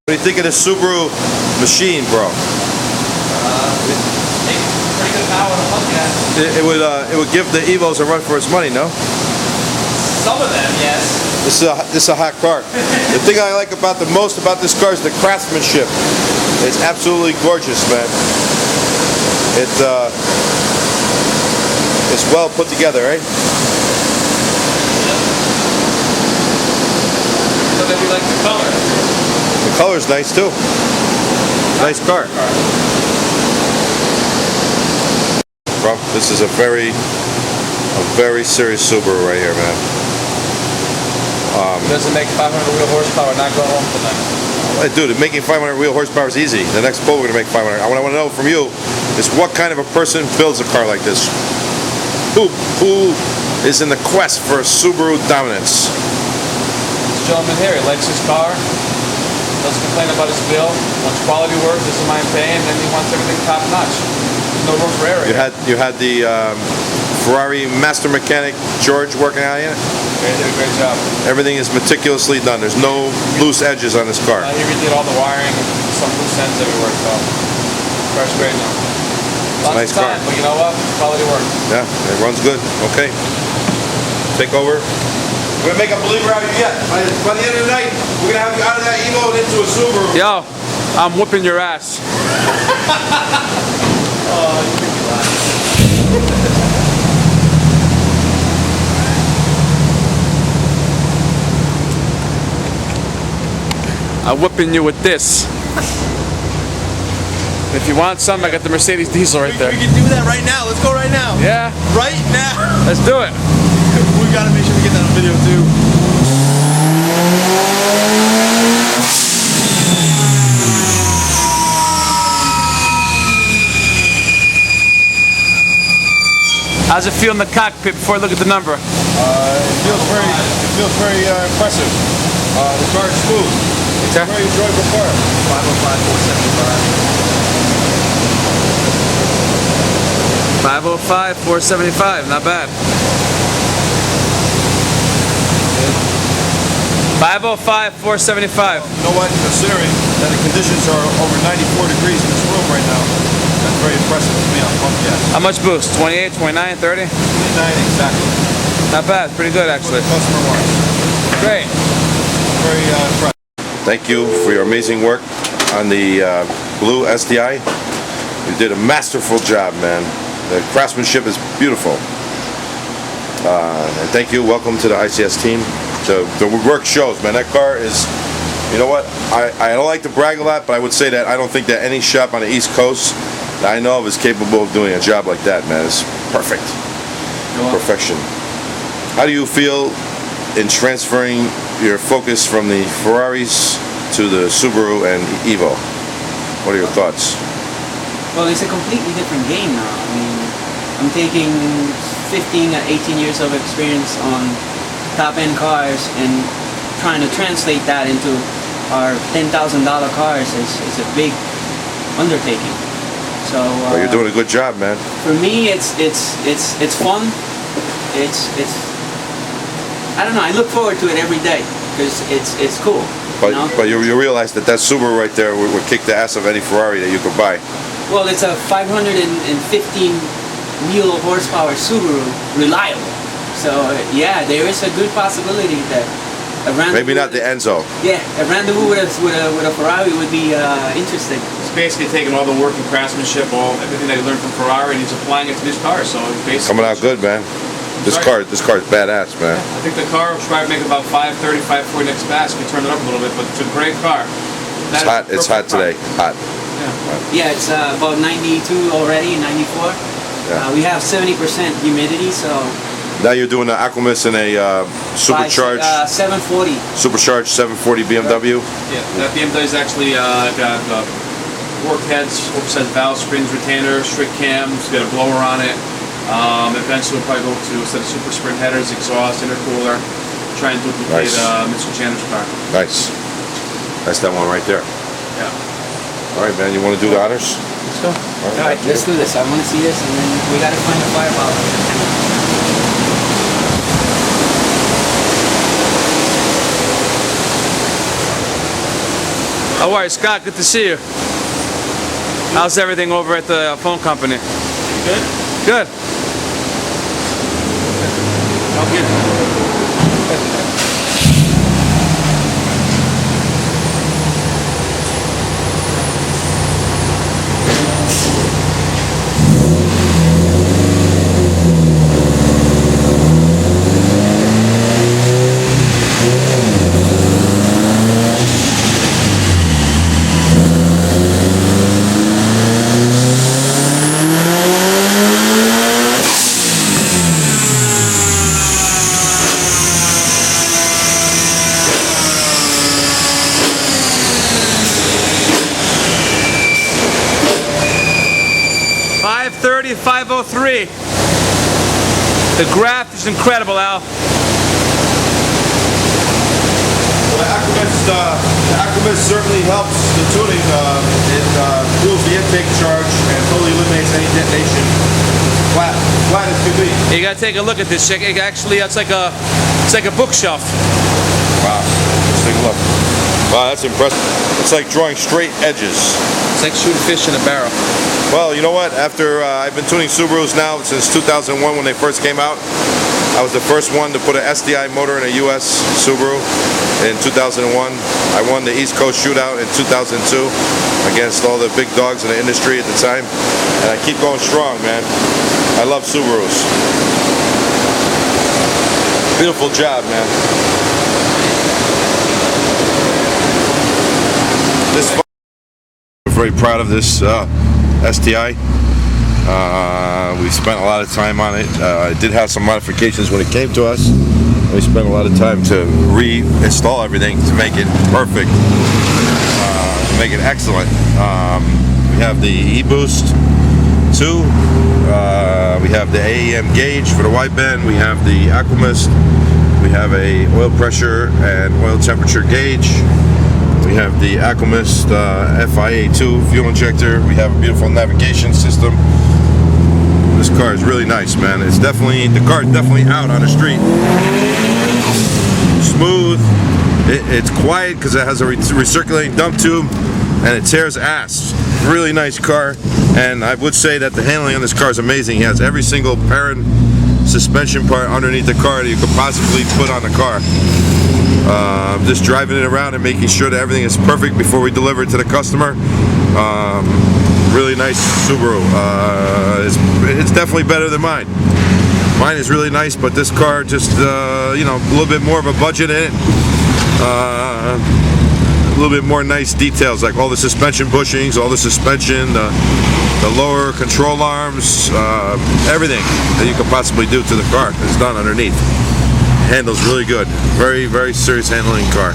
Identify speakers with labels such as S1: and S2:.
S1: What do you think of this Subaru machine, bro?
S2: Pretty good power to pump gas.
S1: It would give the Evos a run for its money, no?
S2: Some of them, yes.
S1: This is a hot car. The thing I like most about this car is the craftsmanship. It's absolutely gorgeous, man. It's well put together, right?
S2: So then we like the color.
S1: The color's nice too. Nice car. Bro, this is a very serious Subaru right here, man.
S2: Does it make 500 wheel horsepower not go home tonight?
S1: Dude, making 500 wheel horsepower is easy. The next bull we're gonna make 500. What I want to know from you is what kind of a person builds a car like this? Who is in the quest for Subaru dominance?
S2: This gentleman here, he likes his car, doesn't complain about his bill, wants quality work, doesn't mind paying, and he wants everything top notch. There's no room for error.
S1: You had the Ferrari master mechanic George working on it.
S2: He did a great job.
S1: Everything is meticulously done. There's no loose edges on this car.
S2: He redid all the wiring, some loose ends everywhere, so car's great now. Lots
S1: nice
S2: of time,
S1: car.
S2: but you know what? Quality work.
S1: Yeah, it runs good. Okay. Take over. We're gonna make a believer out of you yet. By the end of the night, we're gonna have you out of that Evo and into a Subaru.
S2: Yo, I'm whooping your ass. Oh, you make me laugh. I'm whipping you with this. If you want some, I got the Mercedes diesel right there.
S3: We can do that right now. Let's go right now.
S2: Yeah?
S3: Right now.
S2: Let's do it.
S3: We gotta make sure we get that on video too.
S2: How's it feel in the cockpit before I look at the number?
S1: It feels very impressive. The car is smooth. It's a very enjoyable car.
S2: 505, 475, not bad. 505, 475.
S1: You know what? Considering that the conditions are over 94 degrees in this room right now, that's very impressive to me on pump gas.
S2: How much boost? 28, 29, 30?
S1: 29 exactly.
S2: Not bad. Pretty good, actually.
S1: What the customer wants.
S2: Great.
S1: Very impressive. Thank you for your amazing work on the blue STI. You did a masterful job, man. The craftsmanship is beautiful. And thank you. Welcome to the ICS team. The work shows, man. That car is, you know what? I don't like to brag a lot, but I would say that I don't think that any shop on the East Coast that I know of is capable of doing a job like that, man. It's perfect. Perfection. How do you feel in transferring your focus from the Ferraris to the Subaru and Evo? What are your thoughts?
S4: Well, it's a completely different game now. I mean, I'm taking 15 or 18 years of experience on top-end cars and trying to translate that into our $10,000 cars is a big undertaking. So
S1: well, you're doing a good job, man.
S4: For me, it's fun. It's I don't know. I look forward to it every day because it's cool.
S1: But you realize that Subaru right there would kick the ass of any Ferrari that you could buy.
S4: Well, it's a 515 wheel horsepower Subaru, reliable. So yeah, there is a good possibility that a rendezvous.
S1: Maybe not the Enzo.
S4: Yeah, a rendezvous with a Ferrari would be interesting.
S2: He's basically taking all the work and craftsmanship, everything that he learned from Ferrari, and he's applying it to these cars. So basically,
S1: coming out good, man. This car is badass, man.
S2: I think the car will probably make about 530, 540 next pass. We turn it up a little bit, but it's a great car.
S1: It's hot. It's hot today. Hot.
S4: Yeah, it's about 92 already, 94.
S1: Yeah.
S4: We have 70% humidity, so.
S1: Now you're doing the Aquamis in a supercharged
S4: 740.
S1: Supercharged 740 BMW.
S2: Yeah, that BMW is actually got work heads, oversized valve springs, retainer, strict cams, got a blower on it. Eventually we'll probably go to, instead of super sprint headers, exhaust, intercooler, try and duplicate Mr. Janner's car.
S1: Nice. That's that one right there.
S2: Yeah.
S1: All right, man. You want to do the honors?
S2: Let's go.
S4: All right, let's do this. I want to see this, and then we got to find the fireball.
S2: How are you, Scott? Good to see you. How's everything over at the phone company?
S3: Good?
S2: Good. Okay. 530, 503. The graph is incredible, Al.
S1: Well, the Aquamist certainly helps the tuning. It cools the intake charge and totally eliminates any detonation. Flat as could be.
S2: You gotta take a look at this. It actually, it's like a bookshelf.
S1: Wow, let's take a look. Wow, that's impressive. It's like drawing straight edges.
S2: It's like shooting fish in a barrel.
S1: Well, you know what? After I've been tuning Subarus now since 2001 when they first came out. I was the first one to put an STI motor in a US Subaru in 2001. I won the East Coast Shootout in 2002 against all the big dogs in the industry at the time. And I keep going strong, man. I love Subarus. Beautiful job, man. We're very proud of this STI. We spent a lot of time on it. It did have some modifications when it came to us. We spent a lot of time to reinstall everything to make it perfect, to make it excellent. We have the e-boost 2. We have the AEM gauge for the wideband. We have the Aquamist. We have a oil pressure and oil temperature gauge. We have the Aquamist FIA2 fuel injector. We have a beautiful navigation system. This car is really nice, man. It's definitely, the car is definitely out on the street. Smooth. It's quiet because it has a recirculating dump tube and it tears ass. Really nice car, and I would say that the handling on this car is amazing. He has every single parent suspension part underneath the car that you could possibly put on the car. Just driving it around and making sure that everything is perfect before we deliver it to the customer. Really nice Subaru. It's definitely better than mine. Mine is really nice, but this car just, you know, a little bit more of a budget in it. A little bit more nice details, like all the suspension bushings, all the suspension, the lower control arms, everything that you could possibly do to the car is done underneath. Handles really good. Very, very serious handling car.